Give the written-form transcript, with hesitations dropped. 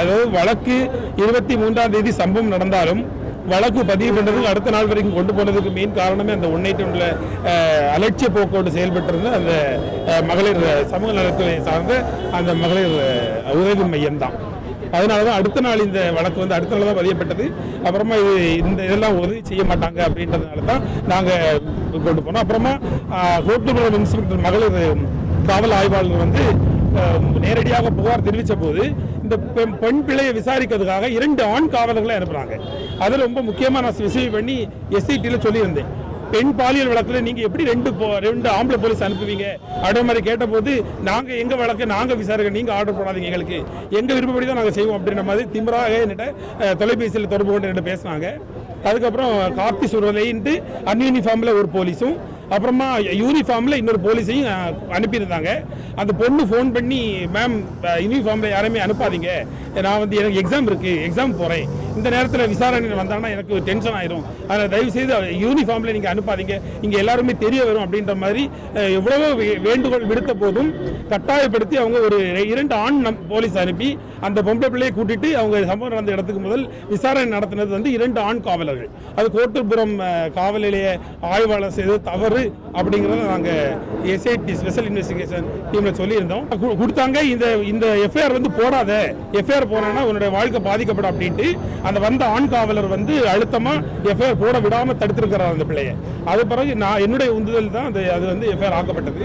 அதாவது வழக்கு 23ஆம் தேதி சம்பவம் நடந்தாலும் வழக்கு பதிவு பண்ணுறதுக்கு அடுத்த நாள் வரைக்கும் கொண்டு போனதுக்கு மெயின் காரணமே அந்த 181 அலட்சிய போக்கோடு செயல்பட்டிருந்த அந்த மகளிர் சமூக நலத்துறை சார்ந்த அந்த மகளிர் உதவி மையம் தான். அதனால தான் அடுத்த நாள் இந்த வழக்கு வந்து அடுத்த நாள் தான் பதியப்பட்டது. அப்புறமா இதெல்லாம் உதவி செய்ய மாட்டாங்க அப்படின்றதுனால தான் நாங்கள் கொண்டு போனோம். அப்புறமா கோட்டுப்புறம் இன்ஸ்பெக்டர் மகளிர் காவல் ஆய்வாளர் வந்து நேரடியாக புகார் தெரிவித்த போது இந்த பெண் பிள்ளையை விசாரிக்கிறதுக்காக 2 ஆண் காவலர்களை அனுப்புறாங்க. அதில் ரொம்ப முக்கியமாக நான் ஸ்பெசிஃபை பண்ணி எஸ்ஐடியில் சொல்லியிருந்தேன், பெண் பாலியல் வழக்கில் நீங்கள் எப்படி ரெண்டு ஆம்பளை போலீஸ் அனுப்புவீங்க அப்படின்ற மாதிரி கேட்டபோது, நாங்கள் எங்கள் வழக்கை நாங்கள் விசாரிக்க, நீங்கள் ஆர்டர் போடாதீங்க, எங்களுக்கு எங்கள் விருப்பப்படி தான் நாங்கள் செய்வோம் அப்படின்ற மாதிரி திமிராக என்கிட்ட தொலைபேசியில் தொடர்பு கொண்டு என்கிட்ட பேசினாங்க. அதுக்கப்புறம் கார்த்தி சுரலைன்ட்டு அன்யூனிஃபார்மில் ஒரு போலீஸும் அப்புறமா யூனிஃபார்மில் இன்னொரு போலீஸையும் அனுப்பியிருந்தாங்க. அந்த பொண்ணு ஃபோன் பண்ணி, மேம் யூனிஃபார்மில் யாருமே அனுப்பாதீங்க, நான் வந்து எனக்கு எக்ஸாம் இருக்குது, எக்ஸாம் போகிறேன், இந்த நேரத்தில் விசாரணை வந்தாங்கன்னா எனக்கு டென்ஷன் ஆயிரும், அதனால் தயவுசெய்து யூனிஃபார்மில் நீங்கள் அனுப்பாதீங்க, இங்கே எல்லாருமே தெரிய வரும் அப்படின்ற மாதிரி எவ்வளவோ வேண்டுகோள் விடுத்த போதும் கட்டாயப்படுத்தி அவங்க ஒரு 2 ஆண் போலீஸ் அனுப்பி அந்த பொம்பளை பிள்ளையை கூட்டிட்டு அவங்க சம்பவம் நடந்த இடத்துக்கு முதல் விசாரணை நடத்தினது வந்து 2 ஆண் காவலர்கள். அது கோட்டுப்புறம் காவல் நிலைய ஆய்வாளர் செய்தது தவறு அப்படிங்கிறத நாங்கள் எஸ்ஐடி ஸ்பெஷல் இன்வெஸ்டிகேஷன் டீமில் சொல்லியிருந்தோம். கொடுத்தாங்க. இந்த எஃப்ஐஆர் வந்து போடாத, எஃப்ஐஆர் போனேன்னா உன்னுடைய வாழ்க்கை பாதிக்கப்படும் அப்படின்ட்டு அந்த வந்த ஆண் காவலர் வந்து அழுத்தமாக எஃப்ஐஆர் போட விடாமல் தடுத்திருக்கிறார் அந்த பிள்ளையை. அது பிறகு நான் என்னுடைய உந்துதல் தான் அது வந்து எஃப்ஐஆர் ஆக்கப்பட்டது.